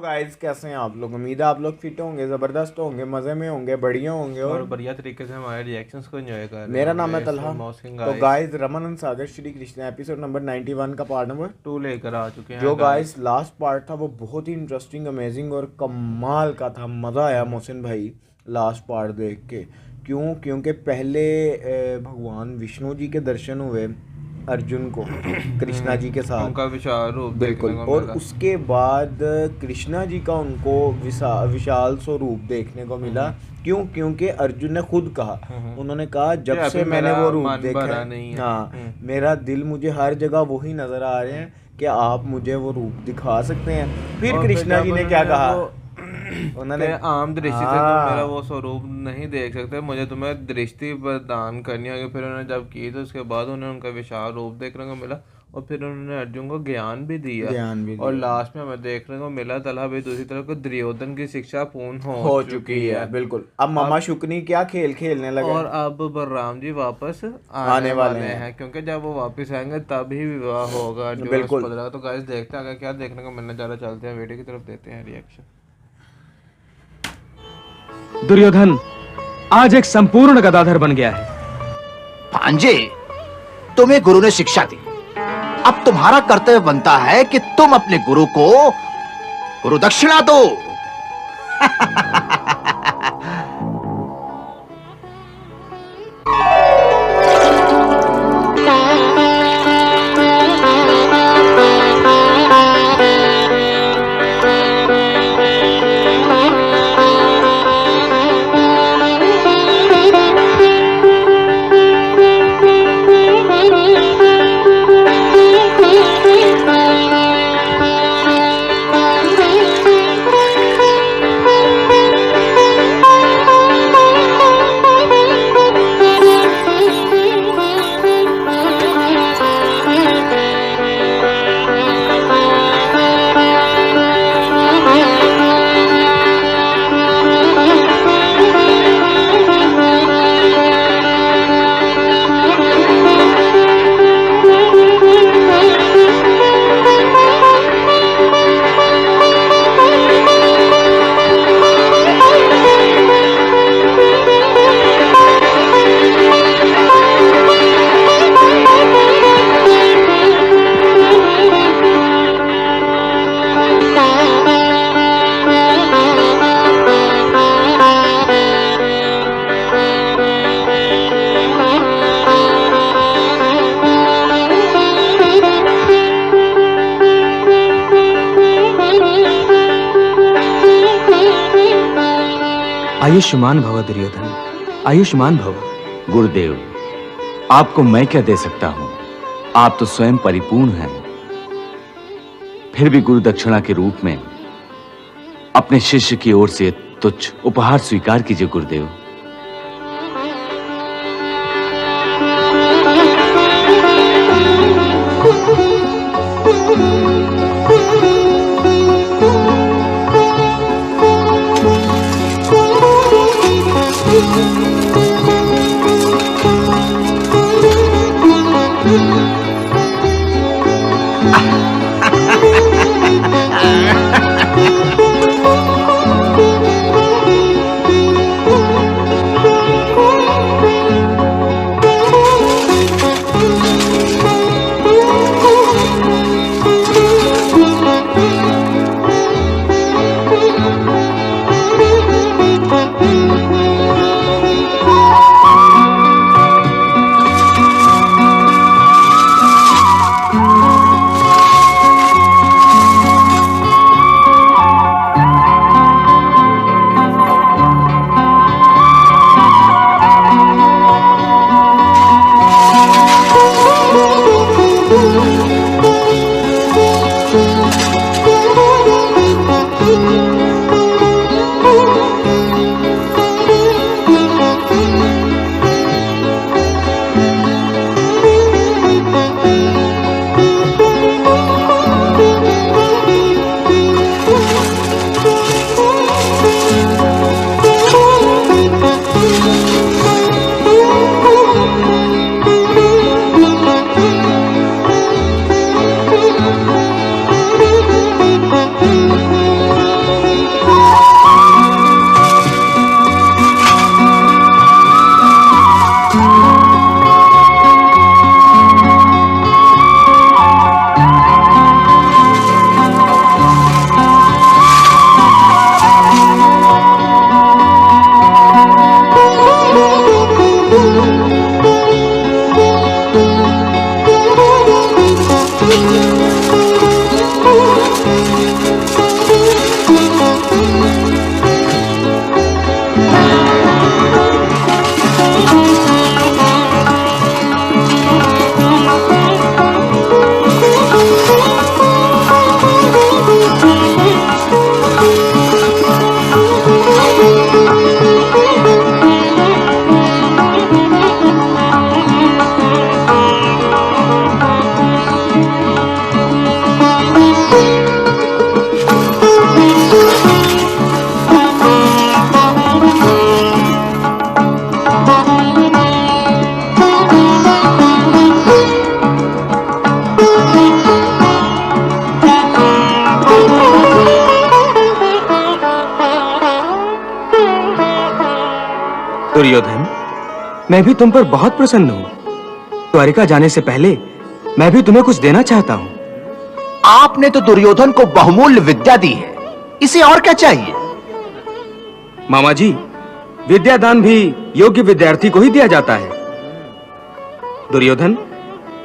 Hello guys, कैसे हैं आप लोग। उम्मीद है आप लोग फिट होंगे, ज़बरदस्त होंगे, मज़े में होंगे, बढ़िया होंगे और और बढ़िया तरीके से हमारे रिएक्शंस को एंजॉय कर रहे मेरा नाम होंगे। है तलहा। मौसिन तो guys guys, Raman and Sagar Shri Krishna episode number 91 का पार्ट नंबर 2 लेकर आ चुके जो हैं गाइस गाइस। लास्ट पार्ट था वो बहुत ही इंटरेस्टिंग, अमेजिंग और कमाल का था। मज़ा आया मोहसिन भाई लास्ट पार्ट देख के। क्यों? क्योंकि पहले भगवान विष्णु जी के दर्शन हुए अर्जुन को कृष्णा जी के साथ, उनका विशाल रूप देखने बिल्कुल, को और मिला। उसके बाद कृष्णा जी का उनको विशाल स्वरूप देखने को मिला। क्यों? क्योंकि अर्जुन ने खुद कहा, उन्होंने कहा ये जब से अभी मैंने मेरा वो रूप मन देखा भरा है, नहीं है। हाँ, मेरा दिल, मुझे हर जगह वही नजर आ रहे हैं कि आप मुझे वो रूप दिखा सकते हैं। फिर और कृष्णा जी जब ने क्या उन्होंने कहा? वो उन्होंने कि आम दृष्टि से तुम मेरा हाँ वो स्वरूप नहीं देख सकते, मुझे तुम्हें दृष्टि प्रदान करनी होगी। फिर उन्होंने जब की तो उसके बाद उन्हें उनका विशाल रूप देखने को मिला और फिर उन्होंने अर्जुन को ज्ञान भी दिया। ज्ञान भी और दिया, लास्ट में हमें देखने को मिला तलहा भी दूसरी तरफ को दुर्योधन की शिक्षा पूर्ण हो हो चुकी चुकी है, है। बिल्कुल। अब मामा अब शुक्नी क्या खेल खेलने लगे, और अब बलराम जी वापस आने आने वाले वाले हैं, हैं, क्योंकि जब वो वापस आएंगे तभी विवाह होगा अर्जुन और बिल्कुल। सुभद्रा का। तो गाइस देखते हैं आगे क्या देखने को मिलने जा रहा है। चलते हैं वीडियो की तरफ, देते हैं रिएक्शन। दुर्योधन आज एक संपूर्ण गदाधर बन गया है। भांजे, तुम्हें गुरु ने शिक्षा दी, अब तुम्हारा कर्तव्य बनता है कि तुम अपने गुरु को गुरु दक्षिणा दो। आयुष्मान भव दुर्योधन, आयुष्मान भव। गुरुदेव, आपको मैं क्या दे सकता हूं? आप तो स्वयं परिपूर्ण हैं। फिर भी गुरु दक्षिणा के रूप में अपने शिष्य की ओर से तुच्छ उपहार स्वीकार कीजिए गुरुदेव। दुर्योधन, मैं भी तुम पर बहुत प्रसन्न हूँ। द्वारिका जाने से पहले मैं भी तुम्हें कुछ देना चाहता हूँ। आपने तो दुर्योधन को बहुमूल्य विद्या दी है, इसे और क्या चाहिए? मामा जी, विद्यादान भी योग्य विद्यार्थी को ही दिया जाता है। दुर्योधन,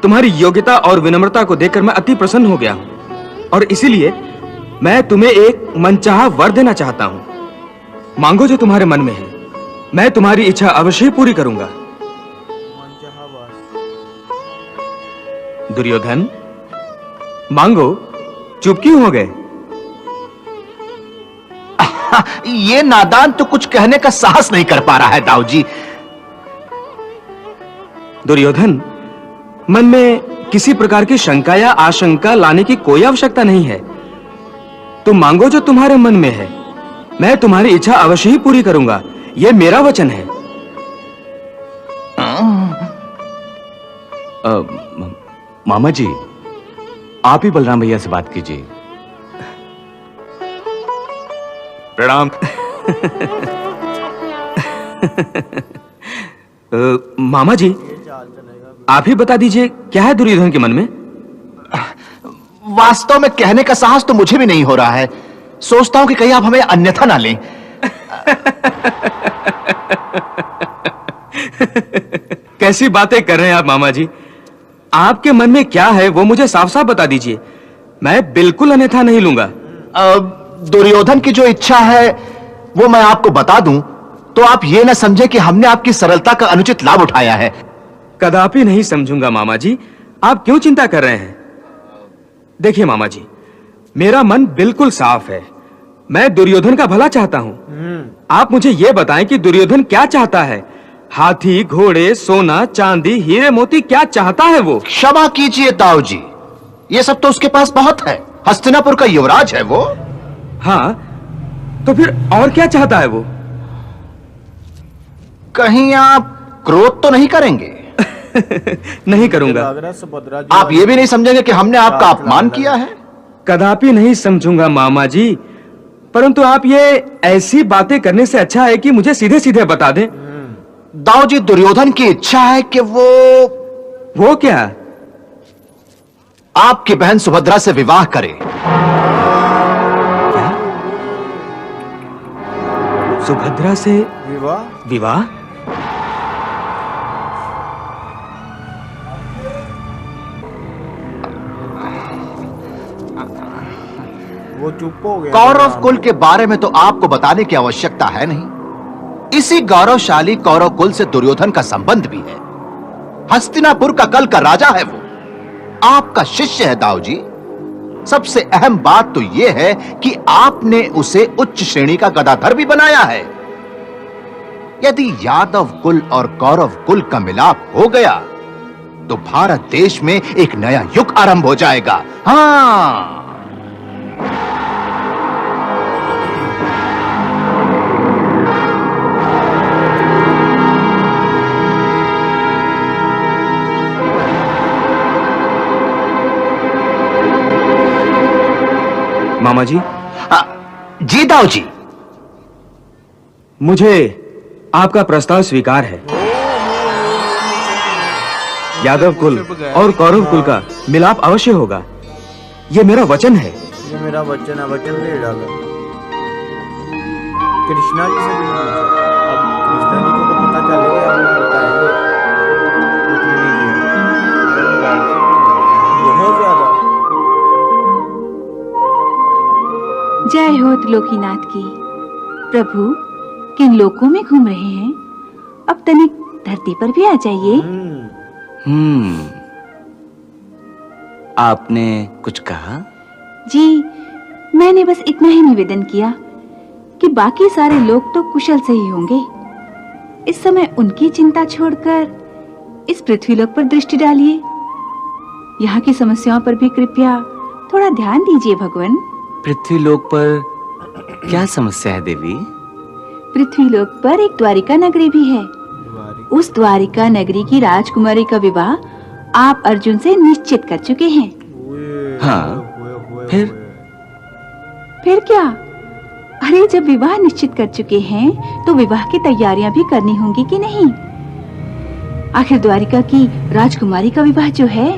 तुम्हारी योग्यता और विनम्रता को देखकर मैं अति प्रसन्न हो गया हूं और इसीलिए मैं तुम्हें एक मनचाहा वर देना चाहता हूं। मांगो जो तुम्हारे मन में है, मैं तुम्हारी इच्छा अवश्य ही पूरी करूंगा। दुर्योधन, मांगो, चुप क्यों हो गए? ये नादान तो कुछ कहने का साहस नहीं कर पा रहा है दाऊ जी। दुर्योधन, मन में किसी प्रकार की शंका या आशंका लाने की कोई आवश्यकता नहीं है। तुम मांगो जो तुम्हारे मन में है, मैं तुम्हारी इच्छा अवश्य ही पूरी करूंगा, यह मेरा वचन है। मामा जी, आप ही बलराम भैया से बात कीजिए। प्रणाम। मामा जी, आप ही बता दीजिए क्या है दुर्योधन के मन में? वास्तव में कहने का साहस तो मुझे भी नहीं हो रहा है। सोचता हूं कि कहीं आप हमें अन्यथा ना लें। कैसी बातें कर रहे हैं आप मामा जी? आपके मन में क्या है वो मुझे साफ साफ बता दीजिए, मैं बिल्कुल अन्यथा नहीं लूंगा। दुर्योधन की जो इच्छा है वो मैं आपको बता दूं तो आप ये ना समझे कि हमने आपकी सरलता का अनुचित लाभ उठाया है। कदापि नहीं समझूंगा मामा जी, आप क्यों चिंता कर रहे हैं? देखिए मामा जी, मेरा मन बिल्कुल साफ है, मैं दुर्योधन का भला चाहता हूं। आप मुझे यह बताएं कि दुर्योधन क्या चाहता है? हाथी, घोड़े, सोना, चांदी, हीरे मोती, क्या चाहता है वो? क्षमा कीजिए ताऊ जी, ये सब तो उसके पास बहुत है। हस्तिनापुर का युवराज है वो। हाँ, तो फिर और क्या चाहता है वो? कहीं आप क्रोध तो नहीं करेंगे? नहीं करूंगा। आप ये भी नहीं समझेंगे कि हमने आपका अपमान किया है? कदापि नहीं समझूंगा मामा जी, परंतु आप ये ऐसी बातें करने से अच्छा है कि मुझे सीधे सीधे बता दें। दाऊ जी, दुर्योधन की इच्छा है कि वो क्या? आपकी बहन सुभद्रा से विवाह करे। क्या? सुभद्रा से विवाह? वो चुप हो गया। कौरव कुल के बारे में तो आपको बताने की आवश्यकता है नहीं। इसी गौरवशाली कौरव कुल से दुर्योधन का संबंध भी है। हस्तिनापुर का कल का राजा है वो, आपका शिष्य है दाऊ जी। सबसे अहम बात तो यह है कि आपने उसे उच्च श्रेणी का गदाधर भी बनाया है। यदि यादव कुल और कौरव कुल का मिलाप हो गया तो भारत देश में एक नया युग आरंभ हो जाएगा। हाँ, मामा जी। जी दाऊ जी। मुझे आपका प्रस्ताव स्वीकार है। यादव कुल और कौरव कुल का मिलाप अवश्य होगा, यह मेरा वचन है। ये मेरा वचन है, वचन दे डाला। कृष्णा जी से भी पूछा, अब कृष्णा जी को तो पता चलेगा, अब वो बताएंगे। बहुत ज्यादा। जय हो त्रिलोकीनाथ की। प्रभु, किन लोकों में घूम रहे हैं? अब तनिक धरती पर भी आ जाइए। आपने कुछ कहा? जी, मैंने बस इतना ही निवेदन किया कि बाकी सारे लोग तो कुशल से ही होंगे। इस समय उनकी चिंता छोड़कर इस पृथ्वीलोक पर दृष्टि डालिए। यहाँ की समस्याओं पर भी कृपया थोड़ा ध्यान दीजिए भगवान। पृथ्वीलोक पर क्या समस्या है देवी? पृथ्वीलोक पर एक द्वारिका नगरी भी है। उस द्वारिका नगरी की राजकुमारी का विवाह आप अर्जुन से निश्चित कर चुके हैं। हाँ, फिर क्या? अरे जब विवाह निश्चित कर चुके हैं तो विवाह की तैयारियां भी करनी होंगी कि नहीं? आखिर द्वारिका की राजकुमारी का विवाह जो है।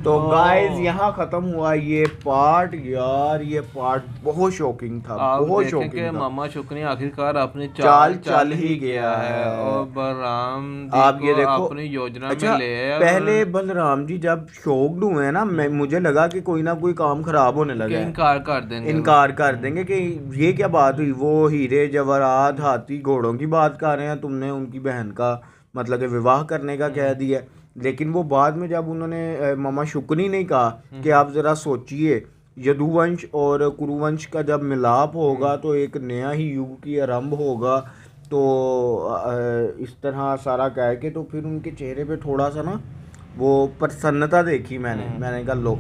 तो गाइस यहाँ खत्म हुआ ये पार्ट। यार ये पार्ट बहुत शॉकिंग था, आप बहुत देखें शॉकिंग कि था। मामा शुक्र आखिरकार अपनी चाल चाल चल चल ही ही गया गया है है। और बलराम जी आप ये को देखो, अपनी योजना अच्छा में ले आया। पहले बलराम जी जब शॉक्ड हुए हैं ना, मुझे लगा कि कोई ना कोई काम खराब होने कि लगा है, इनकार कर देंगे। इनकार कर देंगे कि ये क्या बात हुई। वो हीरे जवाहरात हाथी घोड़ों की बात कर रहे हैं, तुमने उनकी बहन का मतलब कि विवाह करने का कह दिया। लेकिन वो बाद में जब उन्होंने मामा शुक्नी ने कहा कि आप ज़रा सोचिए, यदुवंश और कुरुवंश का जब मिलाप होगा तो एक नया ही युग की आरंभ होगा। तो इस तरह सारा कह के तो फिर उनके चेहरे पे थोड़ा सा ना वो प्रसन्नता देखी मैंने कहा लो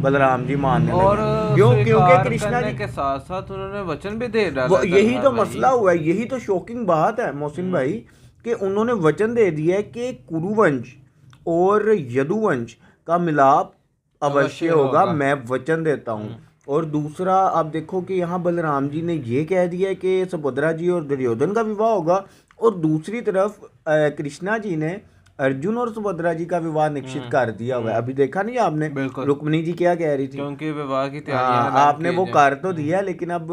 बलराम जी मानने और लगे। क्यों? क्योंकि स्वीकार कृष्णा करने जी के साथ साथ उन्होंने वचन भी दे डाला। यही तो भाई। मसला हुआ है, यही तो शॉकिंग बात है मोहसिन भाई कि उन्होंने वचन दे दिया है कि कुरुवंश और यदुवंश का मिलाप अवश्य होगा, मैं वचन देता हूँ। और दूसरा आप देखो कि यहाँ बलराम जी ने ये कह दिया है कि सुभद्रा जी और दुर्योधन का विवाह होगा, और दूसरी तरफ कृष्णा जी ने अर्जुन और सुभद्रा जी का विवाह निश्चित कर दिया हुआ है। अभी देखा नहीं आपने बिल्कुल। रुक्मिणी जी क्या कह रही थी? क्योंकि विवाह की हाँ, तैयारियां आपने वो कर तो दिया, लेकिन अब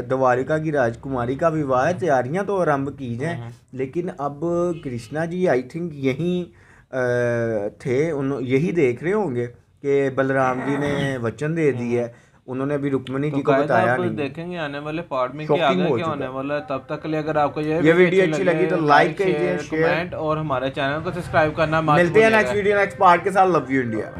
द्वारिका की राजकुमारी का विवाह है, तैयारियां तो आरंभ की जाएं। लेकिन अब कृष्णा जी आई थिंक यहीं थे, यही देख रहे होंगे कि बलराम जी ने वचन दे दिया है। उन्होंने अभी रुक्मिणी जी को बताया आप नहीं। देखेंगे आने वाले पार्ट में कि Shocking आगे हो क्या चुका होने है। वाला है। तब तक के लिए अगर आपको ये वीडियो अच्छी लगी तो लाइक कीजिए, शेयर, कमेंट और हमारे चैनल को सब्सक्राइब करना मत मिलते हैं भूलिएगा। नेक्स्ट वीडियो नेक्स्ट पार्ट के साथ। Love you India.